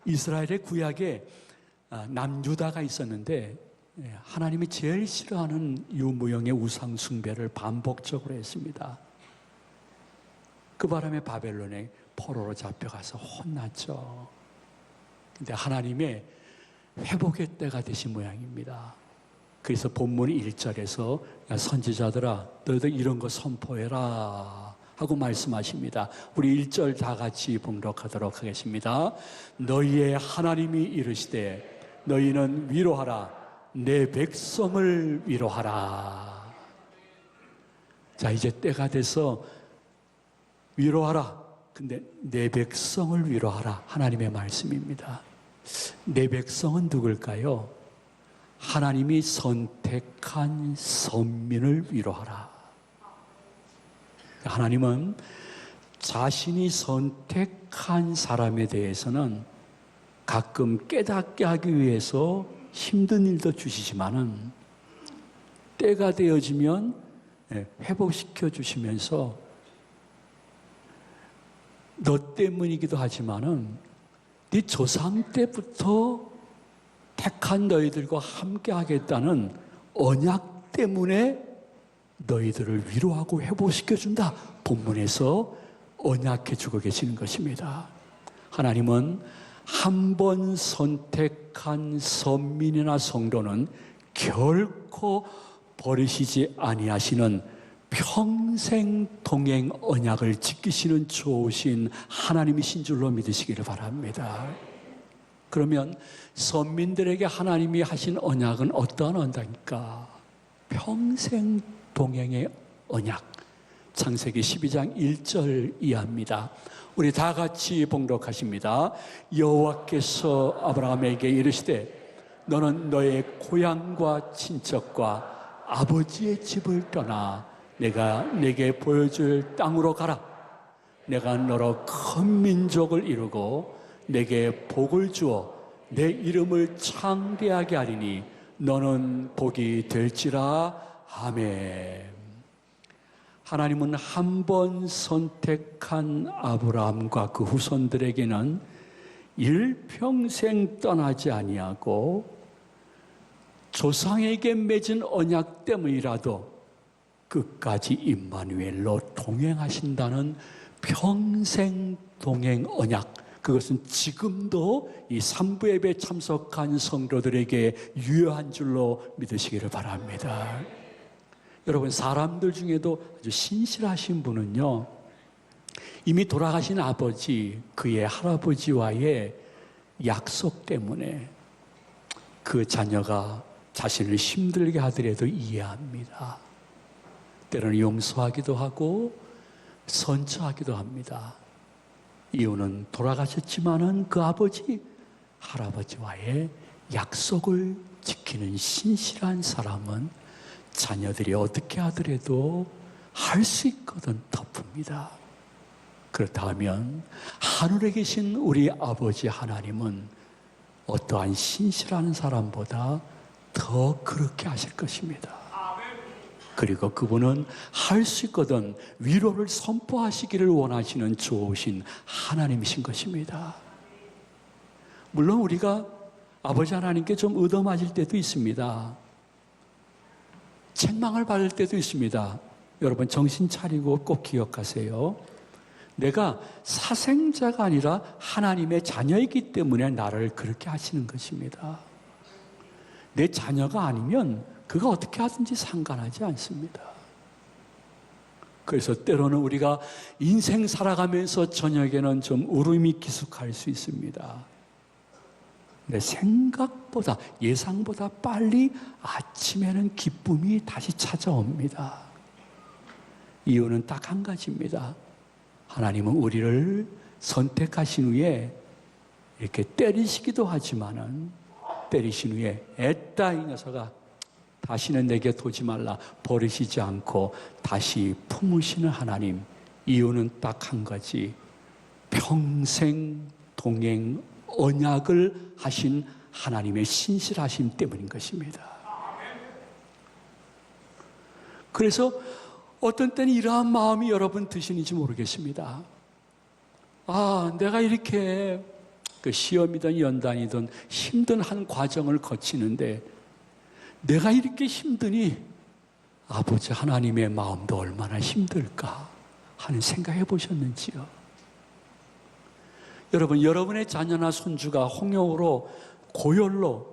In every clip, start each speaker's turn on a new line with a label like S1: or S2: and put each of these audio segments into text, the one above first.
S1: 이스라엘의 구약에 남유다가 있었는데 하나님이 제일 싫어하는 유무형의 우상 숭배를 반복적으로 했습니다. 그 바람에 바벨론에 포로로 잡혀가서 혼났죠. 근데 하나님의 회복의 때가 되신 모양입니다. 그래서 본문 1절에서 야 선지자들아 너희들 이런 거 선포해라 하고 말씀하십니다. 우리 1절 다 같이 봉독하도록 하겠습니다. 너희의 하나님이 이르시되 너희는 위로하라 내 백성을 위로하라. 자, 이제 때가 돼서 위로하라. 근데 내 백성을 위로하라. 하나님의 말씀입니다. 내 백성은 누굴까요? 하나님이 선택한 선민을 위로하라. 하나님은 자신이 선택한 사람에 대해서는 가끔 깨닫게 하기 위해서 힘든 일도 주시지만은 때가 되어지면 회복시켜 주시면서 너 때문이기도 하지만은 네 조상 때부터 택한 너희들과 함께 하겠다는 언약 때문에 너희들을 위로하고 회복시켜 준다. 본문에서 언약해 주고 계시는 것입니다. 하나님은 한 번 선택한 선민이나 성도는 결코 버리시지 아니하시는 평생 동행 언약을 지키시는 좋으신 하나님이신 줄로 믿으시기를 바랍니다. 그러면 선민들에게 하나님이 하신 언약은 어떠한 언약입니까? 평생 동행의 언약. 창세기 12장 1절 이하입니다. 우리 다 같이 봉독하십니다. 여호와께서 아브라함에게 이르시되 너는 너의 고향과 친척과 아버지의 집을 떠나 내가 내게 보여줄 땅으로 가라. 내가 너로 큰 민족을 이루고 내게 복을 주어 내 이름을 창대하게 하리니 너는 복이 될지라. 아멘. 하나님은 한 번 선택한 아브라함과 그 후손들에게는 일평생 떠나지 아니하고 조상에게 맺은 언약 때문이라도 끝까지 임마누엘로 동행하신다는 평생 동행 언약, 그것은 지금도 이 3부 예배에 참석한 성도들에게 유효한 줄로 믿으시기를 바랍니다. 여러분, 사람들 중에도 아주 신실하신 분은요, 이미 돌아가신 아버지, 그의 할아버지와의 약속 때문에 그 자녀가 자신을 힘들게 하더라도 이해합니다. 때로는 용서하기도 하고 선처하기도 합니다. 이유는 돌아가셨지만은 그 아버지, 할아버지와의 약속을 지키는 신실한 사람은 자녀들이 어떻게 하더라도 할 수 있거든 덮습니다. 그렇다면 하늘에 계신 우리 아버지 하나님은 어떠한 신실한 사람보다 더 그렇게 하실 것입니다. 그리고 그분은 할 수 있거든 위로를 선포하시기를 원하시는 좋으신 하나님이신 것입니다. 물론 우리가 아버지 하나님께 좀 얻어맞을 때도 있습니다. 책망을 받을 때도 있습니다. 여러분 정신 차리고 꼭 기억하세요. 내가 사생자가 아니라 하나님의 자녀이기 때문에 나를 그렇게 하시는 것입니다. 내 자녀가 아니면 그가 어떻게 하든지 상관하지 않습니다. 그래서 때로는 우리가 인생 살아가면서 저녁에는 좀 울음이 기숙할 수 있습니다. 내 생각보다, 예상보다 빨리 아침에는 기쁨이 다시 찾아옵니다. 이유는 딱 한 가지입니다. 하나님은 우리를 선택하신 후에 이렇게 때리시기도 하지만은 때리신 후에 애따 이 녀석아 다시는 내게 도지 말라 버리시지 않고 다시 품으시는 하나님. 이유는 딱 한 가지. 평생 동행 언약을 하신 하나님의 신실하심 때문인 것입니다. 그래서 어떤 때는 이러한 마음이 여러분 드시는지 모르겠습니다. 아, 내가 이렇게 그 시험이든 연단이든 힘든 한 과정을 거치는데 내가 이렇게 힘드니 아버지 하나님의 마음도 얼마나 힘들까 하는 생각해 보셨는지요? 여러분, 여러분의 자녀나 손주가 홍역으로 고열로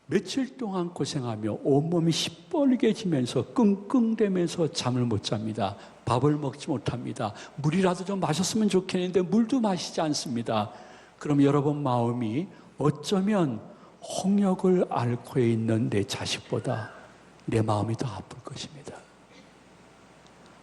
S1: 며칠 동안 고생하며 온몸이 시뻘개지면서 끙끙대면서 잠을 못 잡니다. 밥을 먹지 못합니다. 물이라도 좀 마셨으면 좋겠는데 물도 마시지 않습니다. 그럼 여러분 마음이 어쩌면 홍역을 앓고 있는 내 자식보다 내 마음이 더 아플 것입니다.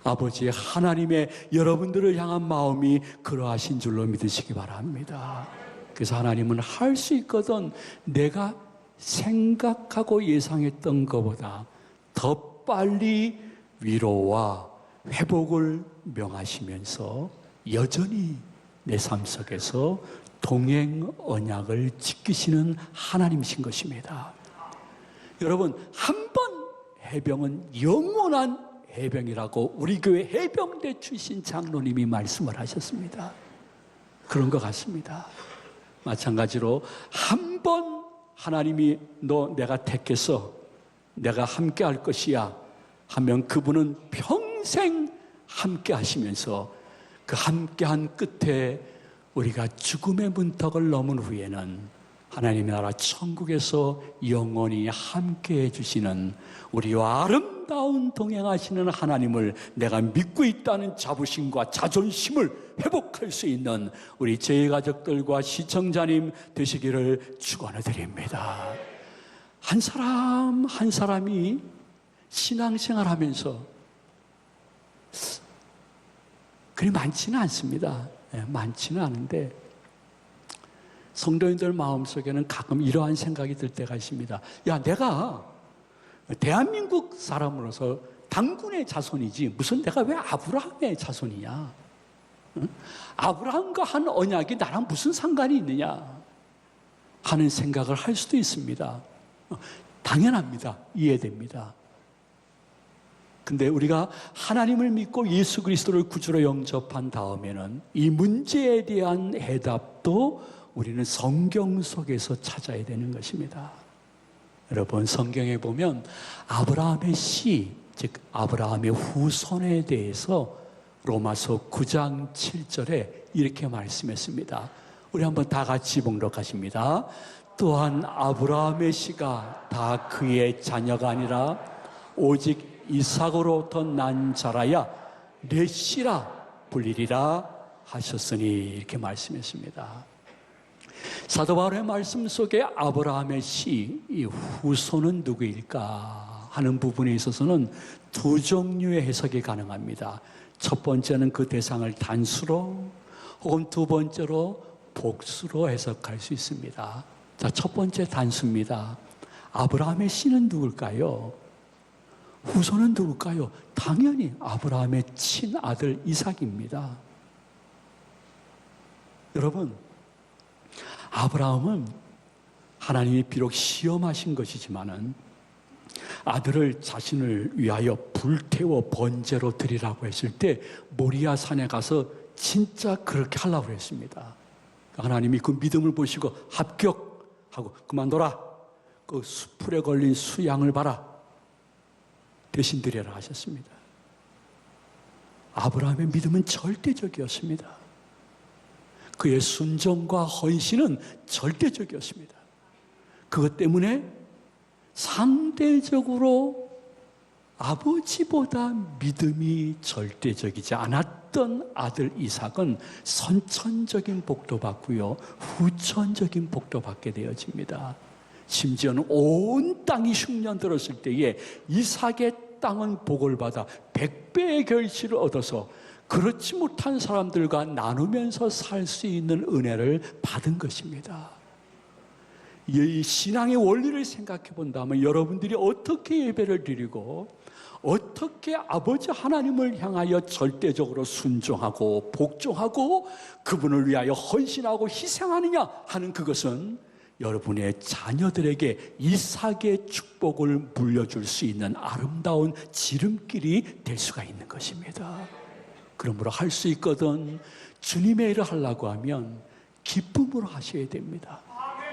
S1: 아버지 하나님의 여러분들을 향한 마음이 그러하신 줄로 믿으시기 바랍니다. 그래서 하나님은 할 수 있거든 내가 생각하고 예상했던 것보다 더 빨리 위로와 회복을 명하시면서 여전히 내 삶 속에서 동행 언약을 지키시는 하나님이신 것입니다. 여러분, 한 번 해병은 영원한 해병이라고 우리 교회 해병대 출신 장로님이 말씀을 하셨습니다. 그런 것 같습니다. 마찬가지로 한 번 하나님이 너 내가 택해서 내가 함께 할 것이야 하면 그분은 평생 함께 하시면서 그 함께한 끝에 우리가 죽음의 문턱을 넘은 후에는 하나님의 나라 천국에서 영원히 함께 해주시는 우리와 아름다운 동행하시는 하나님을 내가 믿고 있다는 자부심과 자존심을 회복할 수 있는 우리 제가족들과 시청자님 되시기를 축원해 드립니다. 한 사람 한 사람이 신앙생활하면서 그리 많지는 않습니다. 많지는 않은데 성도인들 마음속에는 가끔 이러한 생각이 들 때가 있습니다. 야, 내가 대한민국 사람으로서 당군의 자손이지 무슨 내가 왜 아브라함의 자손이냐? 응? 아브라함과 한 언약이 나랑 무슨 상관이 있느냐? 하는 생각을 할 수도 있습니다. 당연합니다. 이해됩니다. 근데 우리가 하나님을 믿고 예수 그리스도를 구주로 영접한 다음에는 이 문제에 대한 해답도 우리는 성경 속에서 찾아야 되는 것입니다. 여러분, 성경에 보면 아브라함의 씨, 즉 아브라함의 후손에 대해서 로마서 9장 7절에 이렇게 말씀했습니다. 우리 한번 다 같이 봉독하십니다. 또한 아브라함의 씨가 다 그의 자녀가 아니라 오직 이삭으로부터 난 자라야 내 씨라 불리리라 하셨으니 이렇게 말씀했습니다. 사도 바울의 말씀 속에 아브라함의 씨, 이 후손은 누구일까 하는 부분에 있어서는 두 종류의 해석이 가능합니다. 첫 번째는 그 대상을 단수로 혹은 두 번째로 복수로 해석할 수 있습니다. 자, 첫 번째 단수입니다. 아브라함의 씨는 누굴까요? 후손은 누굴까요? 당연히 아브라함의 친아들 이삭입니다. 여러분, 아브라함은 하나님이 비록 시험하신 것이지만은 아들을 자신을 위하여 불태워 번제로 드리라고 했을 때 모리아 산에 가서 진짜 그렇게 하려고 했습니다. 하나님이 그 믿음을 보시고 합격하고 그만둬라. 그 수풀에 걸린 수양을 봐라. 대신 드려라 하셨습니다. 아브라함의 믿음은 절대적이었습니다. 그의 순종과 헌신은 절대적이었습니다. 그것 때문에 상대적으로 아버지보다 믿음이 절대적이지 않았던 아들 이삭은 선천적인 복도 받고요, 후천적인 복도 받게 되어집니다. 심지어는 온 땅이 흉년 들었을 때에 이삭의 땅은 복을 받아 100배의 결실을 얻어서 그렇지 못한 사람들과 나누면서 살 수 있는 은혜를 받은 것입니다. 이 신앙의 원리를 생각해 본다면 여러분들이 어떻게 예배를 드리고 어떻게 아버지 하나님을 향하여 절대적으로 순종하고 복종하고 그분을 위하여 헌신하고 희생하느냐 하는 그것은 여러분의 자녀들에게 이삭의 축복을 물려줄 수 있는 아름다운 지름길이 될 수가 있는 것입니다. 그러므로 할 수 있거든 주님의 일을 하려고 하면 기쁨으로 하셔야 됩니다.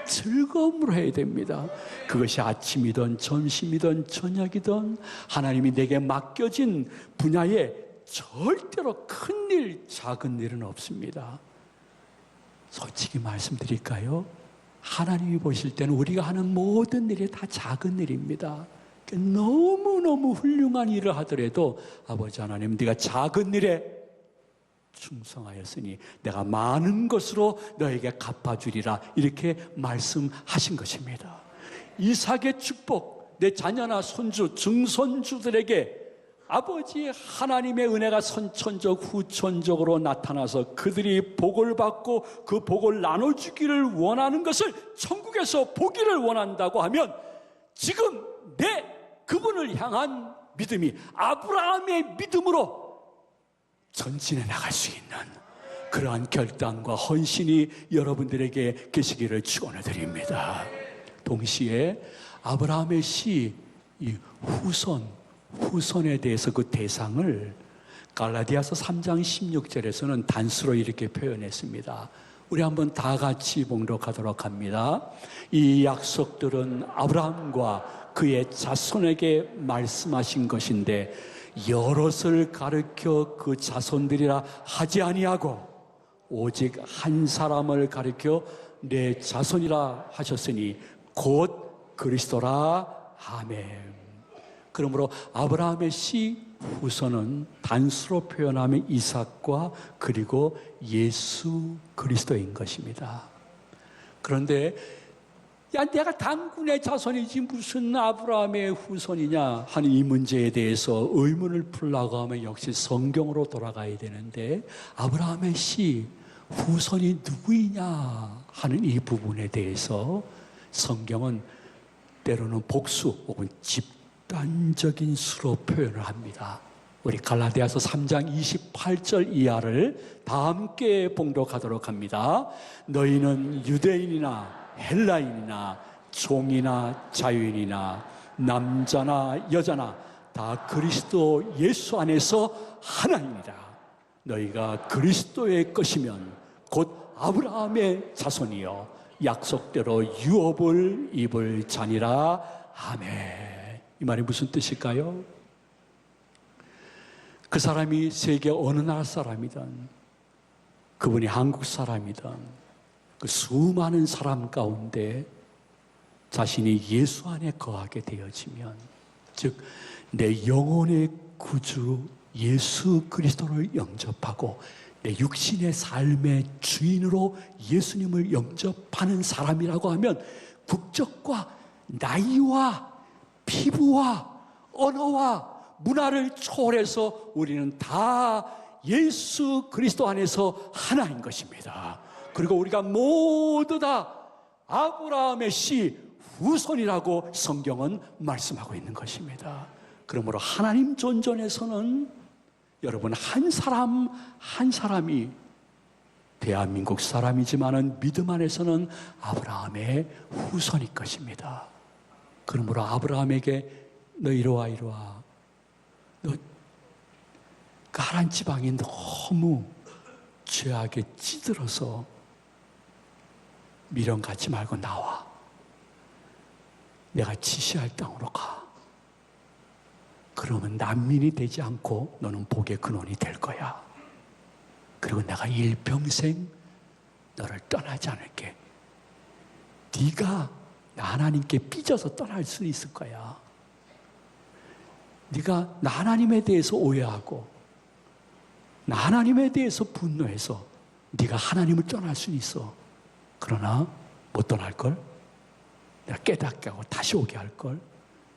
S1: 즐거움으로 해야 됩니다. 그것이 아침이든 점심이든 저녁이든 하나님이 내게 맡겨진 분야에 절대로 큰 일, 작은 일은 없습니다. 솔직히 말씀드릴까요? 하나님이 보실 때는 우리가 하는 모든 일이 다 작은 일입니다. 너무너무 훌륭한 일을 하더라도 아버지 하나님, 네가 작은 일에 충성하였으니 내가 많은 것으로 너에게 갚아주리라, 이렇게 말씀하신 것입니다. 이삭의 축복, 내 자녀나 손주, 증손주들에게 아버지 하나님의 은혜가 선천적 후천적으로 나타나서 그들이 복을 받고 그 복을 나눠주기를 원하는 것을 천국에서 보기를 원한다고 하면, 지금 내 그분을 향한 믿음이 아브라함의 믿음으로 전진해 나갈 수 있는 그러한 결단과 헌신이 여러분들에게 계시기를 축원을 드립니다. 동시에 아브라함의 시, 이 후손에 대해서 그 대상을 갈라디아서 3장 16절에서는 단수로 이렇게 표현했습니다. 우리 한번 다 같이 봉독하도록 합니다. 이 약속들은 아브라함과 그의 자손에게 말씀하신 것인데 여럿을 가르쳐 그 자손들이라 하지 아니하고 오직 한 사람을 가르쳐 내 자손이라 하셨으니 곧 그리스도라. 아멘. 그러므로 아브라함의 씨 후손은 단수로 표현하면 이삭과 그리고 예수 그리스도인 것입니다. 그런데 야, 내가 단군의 자손이지 무슨 아브라함의 후손이냐 하는 이 문제에 대해서 의문을 풀라고 하면 역시 성경으로 돌아가야 되는데, 아브라함의 씨 후손이 누구이냐 하는 이 부분에 대해서 성경은 때로는 복수 혹은 집단적인 수로 표현을 합니다. 우리 갈라디아서 3장 28절 이하를 다 함께 봉독하도록 합니다. 너희는 유대인이나 헬라인이나 종이나 자유인이나 남자나 여자나 다 그리스도 예수 안에서 하나이니라. 너희가 그리스도의 것이면 곧 아브라함의 자손이요 약속대로 유업을 입을 자니라. 아멘. 이 말이 무슨 뜻일까요? 그 사람이 세계 어느 나라 사람이든, 그분이 한국 사람이든, 그 수많은 사람 가운데 자신이 예수 안에 거하게 되어지면, 즉 내 영혼의 구주 예수 그리스도를 영접하고 내 육신의 삶의 주인으로 예수님을 영접하는 사람이라고 하면, 국적과 나이와 피부와 언어와 문화를 초월해서 우리는 다 예수 그리스도 안에서 하나인 것입니다. 그리고 우리가 모두 다 아브라함의 씨 후손이라고 성경은 말씀하고 있는 것입니다. 그러므로 하나님 존전에서는 여러분 한 사람 한 사람이 대한민국 사람이지만은 믿음 안에서는 아브라함의 후손일 것입니다. 그러므로 아브라함에게 너 이리와 이리와, 너 가란 지방이 너무 죄악에 찌들어서 미련 갖지 말고 나와. 내가 지시할 땅으로 가. 그러면 난민이 되지 않고 너는 복의 근원이 될 거야. 그리고 내가 일평생 너를 떠나지 않을게. 네가 나 하나님께 삐져서 떠날 수 있을 거야. 네가 나 하나님에 대해서 오해하고 나 하나님에 대해서 분노해서 네가 하나님을 떠날 수 있어. 그러나 못 떠날걸? 내가 깨닫게 하고 다시 오게 할걸?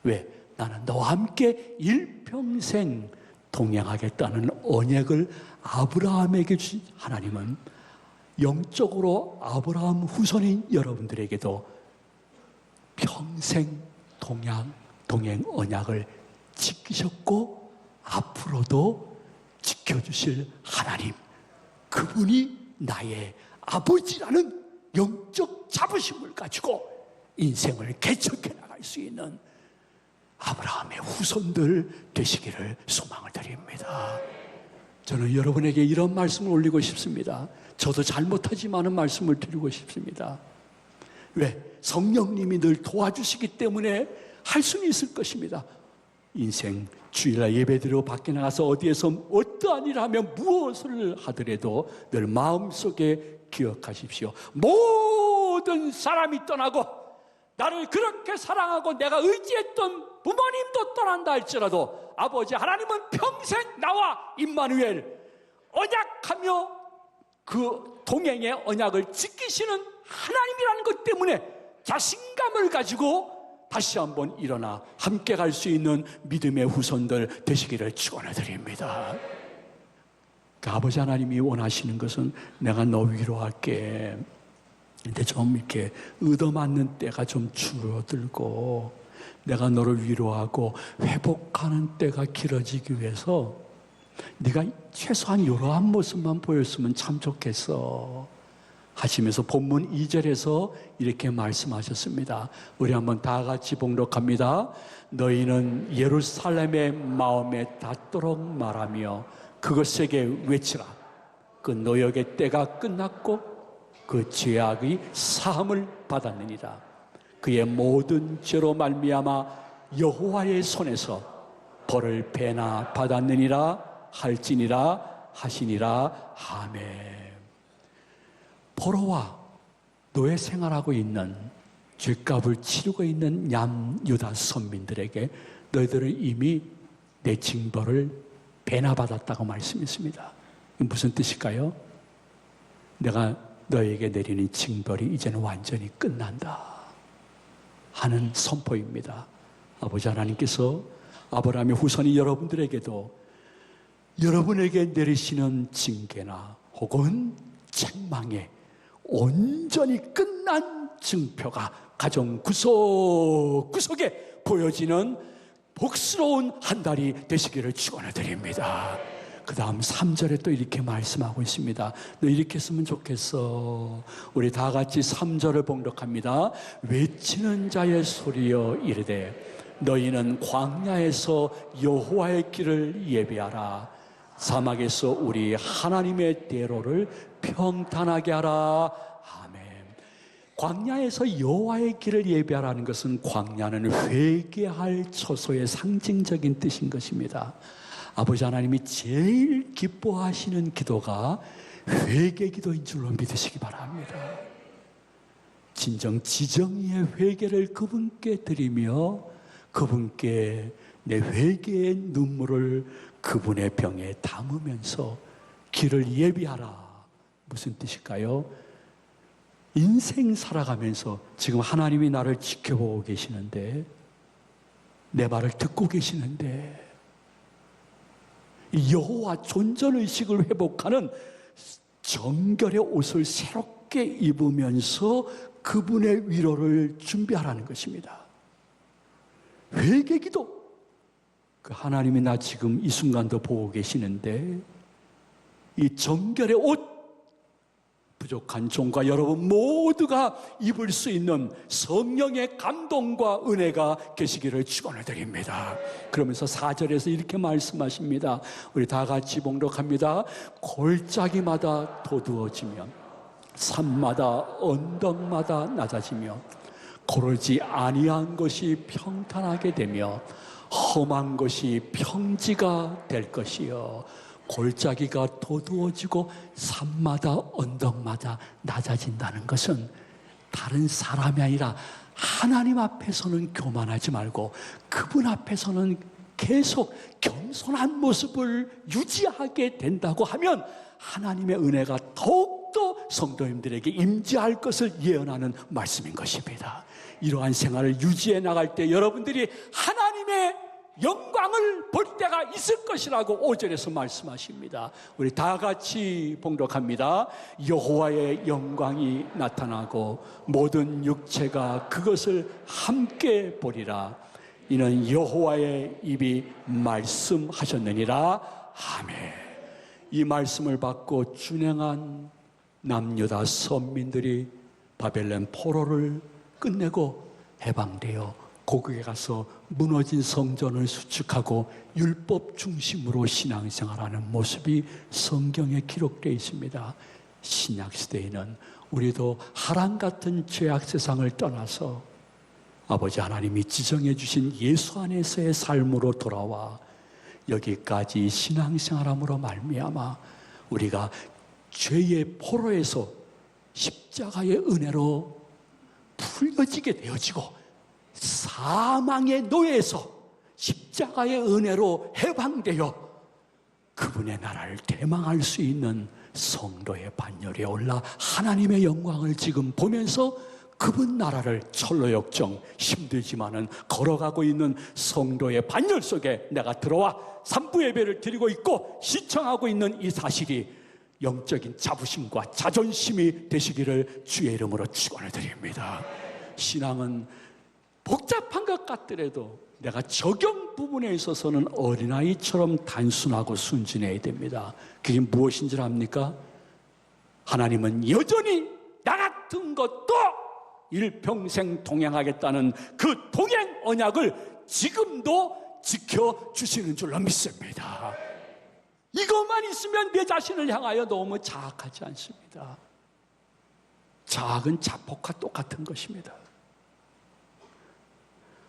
S1: 왜? 나는 너와 함께 일평생 동행하겠다는 언약을 아브라함에게 주신 하나님은 영적으로 아브라함 후손인 여러분들에게도 평생 동행 언약을 지키셨고 앞으로도 지켜주실 하나님, 그분이 나의 아버지라는 영적 자부심을 가지고 인생을 개척해 나갈 수 있는 아브라함의 후손들 되시기를 소망을 드립니다. 저는 여러분에게 이런 말씀을 올리고 싶습니다. 저도 잘못하지만은 말씀을 드리고 싶습니다. 왜? 성령님이 늘 도와주시기 때문에 할 수는 있을 것입니다. 인생 주일날 예배드리고 밖에 나가서 어디에서 어떠한 일을 하면 무엇을 하더라도 늘 마음속에 기억하십시오. 모든 사람이 떠나고 나를 그렇게 사랑하고 내가 의지했던 부모님도 떠난다 할지라도 아버지 하나님은 평생 나와 임마누엘 언약하며 그 동행의 언약을 지키시는 하나님이라는 것 때문에 자신감을 가지고 다시 한번 일어나 함께 갈 수 있는 믿음의 후손들 되시기를 축원해드립니다. 아버지 하나님이 원하시는 것은 내가 너 위로할게. 근데 좀 이렇게 얻어맞는 때가 좀 줄어들고 내가 너를 위로하고 회복하는 때가 길어지기 위해서 네가 최소한 이러한 모습만 보였으면 참 좋겠어 하시면서 본문 2절에서 이렇게 말씀하셨습니다. 우리 한번 다 같이 봉독합니다. 너희는 예루살렘의 마음에 닿도록 말하며 그것에게 외치라. 그 노역의 때가 끝났고 그 죄악의 사함을 받았느니라. 그의 모든 죄로 말미암아 여호와의 손에서 벌을 배나 받았느니라 할지니라 하시니라. 아멘. 포로와 노예 생활하고 있는 죄값을 치르고 있는 얌유다 선민들에게 너희들은 이미 내 징벌을 배나 받았다고 말씀했습니다. 무슨 뜻일까요? 내가 너에게 내리는 징벌이 이제는 완전히 끝난다 하는 선포입니다. 아버지 하나님께서 아브라함의 후손이 여러분들에게도 여러분에게 내리시는 징계나 혹은 책망에 온전히 끝난 증표가 가정 구석구석에 보여지는 복스러운 한 달이 되시기를 축원해드립니다. 그 다음 3절에 또 이렇게 말씀하고 있습니다. 너 이렇게 했으면 좋겠어. 우리 다 같이 3절을 봉독합니다. 외치는 자의 소리여 이르되 너희는 광야에서 여호와의 길을 예비하라. 사막에서 우리 하나님의 대로를 평탄하게 하라. 아멘. 광야에서 여호와의 길을 예비하라는 것은 광야는 회개할 처소의 상징적인 뜻인 것입니다. 아버지 하나님이 제일 기뻐하시는 기도가 회개 기도인 줄로 믿으시기 바랍니다. 진정 지정의 회개를 그분께 드리며 그분께 내 회개의 눈물을 그분의 병에 담으면서 길을 예비하라. 무슨 뜻일까요? 인생 살아가면서 지금 하나님이 나를 지켜보고 계시는데 내 말을 듣고 계시는데 여호와 존전의식을 회복하는 정결의 옷을 새롭게 입으면서 그분의 위로를 준비하라는 것입니다. 회개기도 그 하나님이 나 지금 이 순간도 보고 계시는데 이 정결의 옷 부족한 종과 여러분 모두가 입을 수 있는 성령의 감동과 은혜가 계시기를 축원을 드립니다. 그러면서 4절에서 이렇게 말씀하십니다. 우리 다 같이 봉독합니다. 골짜기마다 도두어지며 산마다 언덕마다 낮아지며 고르지 아니한 것이 평탄하게 되며 험한 것이 평지가 될 것이요 골짜기가 도두어지고 산마다 언덕마다 낮아진다는 것은 다른 사람이 아니라 하나님 앞에서는 교만하지 말고 그분 앞에서는 계속 겸손한 모습을 유지하게 된다고 하면 하나님의 은혜가 더욱더 성도님들에게 임재할 것을 예언하는 말씀인 것입니다. 이러한 생활을 유지해 나갈 때 여러분들이 하나님의 영광을 볼 때가 있을 것이라고 5절에서 말씀하십니다. 우리 다 같이 봉독합니다. 여호와의 영광이 나타나고 모든 육체가 그것을 함께 보리라. 이는 여호와의 입이 말씀하셨느니라. 아멘. 이 말씀을 받고 준행한 남유다 선민들이 바벨론 포로를 끝내고 해방되어 고국에 가서 무너진 성전을 수축하고 율법 중심으로 신앙생활하는 모습이 성경에 기록되어 있습니다. 신약 시대에는 우리도 하란 같은 죄악 세상을 떠나서 아버지 하나님이 지정해 주신 예수 안에서의 삶으로 돌아와 여기까지 신앙생활함으로 말미암아 우리가 죄의 포로에서 십자가의 은혜로 풀려지게 되어지고 사망의 노예에서 십자가의 은혜로 해방되어 그분의 나라를 대망할 수 있는 성도의 반열에 올라 하나님의 영광을 지금 보면서 그분 나라를 철로역정 힘들지만은 걸어가고 있는 성도의 반열 속에 내가 들어와 산부 예배를 드리고 있고 시청하고 있는 이 사실이 영적인 자부심과 자존심이 되시기를 주의 이름으로 축원을 드립니다. 신앙은 복잡한 것 같더라도 내가 적용 부분에 있어서는 어린아이처럼 단순하고 순진해야 됩니다. 그게 무엇인 줄 압니까? 하나님은 여전히 나 같은 것도 일평생 동행하겠다는 그 동행 언약을 지금도 지켜주시는 줄로 믿습니다. 이것만 있으면 내 자신을 향하여 너무 자학하지 않습니다. 자학은 자폭과 똑같은 것입니다.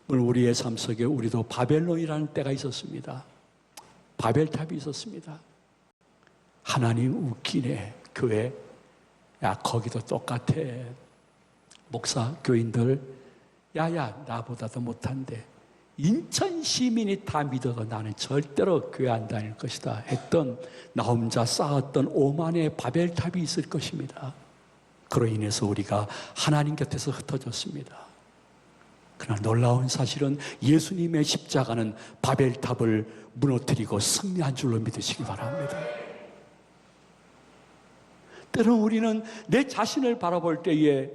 S1: 물론 우리의 삶 속에 우리도 바벨론이라는 때가 있었습니다. 바벨탑이 있었습니다. 하나님 웃기네, 교회. 야, 거기도 똑같아. 목사, 교인들, 야야, 나보다도 못한데 인천 시민이 다 믿어도 나는 절대로 교회 안 다닐 것이다 했던 나 혼자 쌓았던 오만의 바벨탑이 있을 것입니다. 그로 인해서 우리가 하나님 곁에서 흩어졌습니다. 그러나 놀라운 사실은 예수님의 십자가는 바벨탑을 무너뜨리고 승리한 줄로 믿으시기 바랍니다. 때론 우리는 내 자신을 바라볼 때에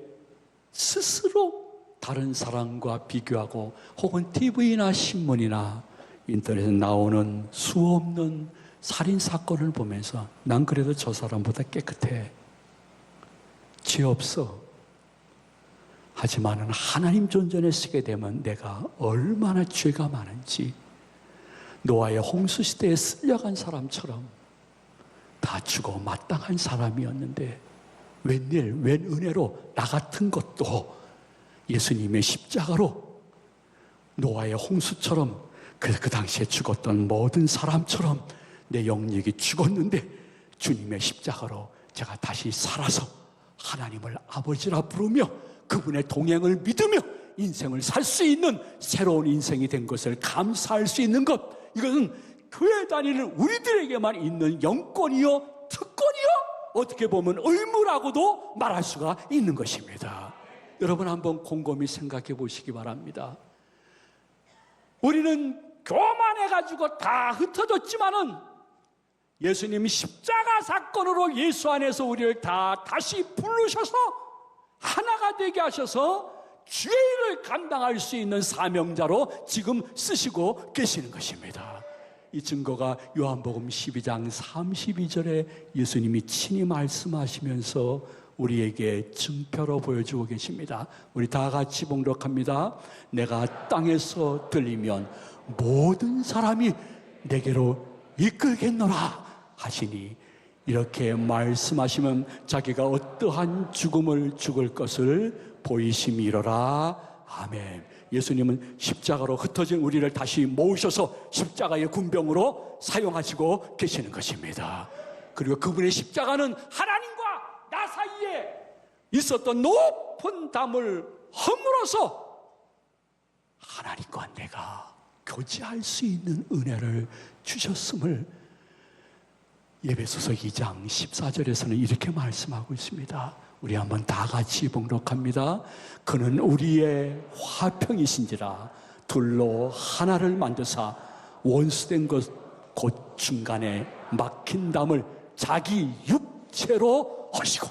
S1: 스스로 다른 사람과 비교하고 혹은 TV나 신문이나 인터넷에 나오는 수없는 살인사건을 보면서 난 그래도 저 사람보다 깨끗해. 죄 없어. 하지만 하나님 존전에 쓰게 되면 내가 얼마나 죄가 많은지 노아의 홍수시대에 쓸려간 사람처럼 다 죽어 마땅한 사람이었는데 웬일, 웬 은혜로 나 같은 것도 예수님의 십자가로 노아의 홍수처럼 그 당시에 죽었던 모든 사람처럼 내 영역이 죽었는데 주님의 십자가로 제가 다시 살아서 하나님을 아버지라 부르며 그분의 동행을 믿으며 인생을 살 수 있는 새로운 인생이 된 것을 감사할 수 있는 것, 이것은 교회 다니는 우리들에게만 있는 영권이요 특권이요 어떻게 보면 의무라고도 말할 수가 있는 것입니다. 여러분 한번 곰곰이 생각해 보시기 바랍니다. 우리는 교만해가지고 다 흩어졌지만은 예수님이 십자가 사건으로 예수 안에서 우리를 다 다시 부르셔서 하나가 되게 하셔서 죄를 감당할 수 있는 사명자로 지금 쓰시고 계시는 것입니다. 이 증거가 요한복음 12장 32절에 예수님이 친히 말씀하시면서 우리에게 증표로 보여주고 계십니다. 우리 다 같이 봉독합니다. 내가 땅에서 들리면 모든 사람이 내게로 이끌겠노라 하시니, 이렇게 말씀하시면 자기가 어떠한 죽음을 죽을 것을 보이심이로라. 아멘. 예수님은 십자가로 흩어진 우리를 다시 모으셔서 십자가의 군병으로 사용하시고 계시는 것입니다. 그리고 그분의 십자가는 하나님과 나 사이에 있었던 높은 담을 허물어서 하나님과 내가 교제할 수 있는 은혜를 주셨음을 에베소서 2장 14절에서는 이렇게 말씀하고 있습니다. 우리 한번 다 같이 봉독합니다. 그는 우리의 화평이신지라 둘로 하나를 만드사 원수된 것 곧 중간에 막힌 담을 자기 육체로 하시고.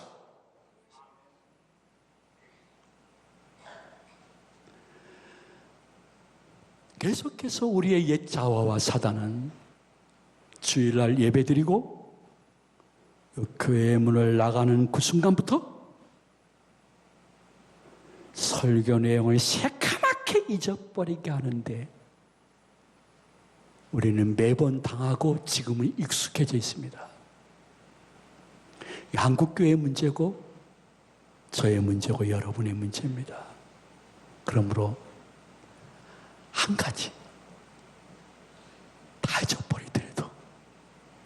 S1: 계속해서 우리의 옛 자아와 사단은 주일날 예배드리고 교회의 문을 나가는 그 순간부터 설교 내용을 새카맣게 잊어버리게 하는데 우리는 매번 당하고 지금은 익숙해져 있습니다. 한국교회의 문제고 저의 문제고 여러분의 문제입니다. 그러므로 한 가지 다 잊어버리더라도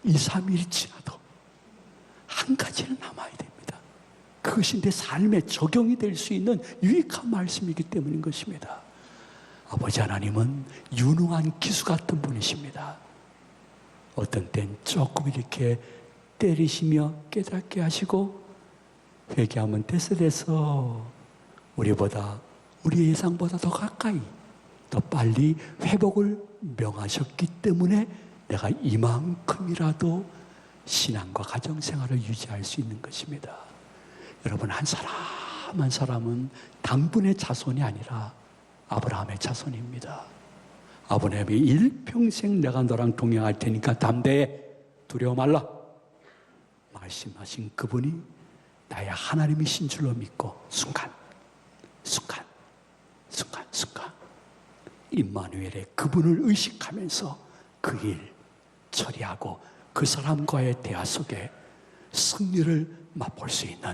S1: 2, 3일 지나도 한 가지는 남아야 됩니다. 그것이 내 삶에 적용이 될 수 있는 유익한 말씀이기 때문인 것입니다. 아버지 하나님은 유능한 기수 같은 분이십니다. 어떤 땐 조금 이렇게 때리시며 깨닫게 하시고 회개하면 됐어 우리보다 우리 예상보다 더 가까이 더 빨리 회복을 명하셨기 때문에 내가 이만큼이라도 신앙과 가정생활을 유지할 수 있는 것입니다. 여러분, 한 사람 한 사람은 당분의 자손이 아니라 아브라함의 자손입니다. 아브라함이 일평생 내가 너랑 동행할 테니까 담대해, 두려워 말라 말씀하신 그분이 나의 하나님이신 줄로 믿고 순간 임마누엘의 그분을 의식하면서 그 일 처리하고 그 사람과의 대화 속에 승리를 맛볼 수 있는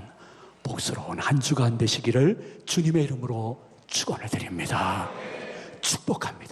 S1: 복스러운 한 주간 되시기를 주님의 이름으로 축원해 드립니다. 축복합니다.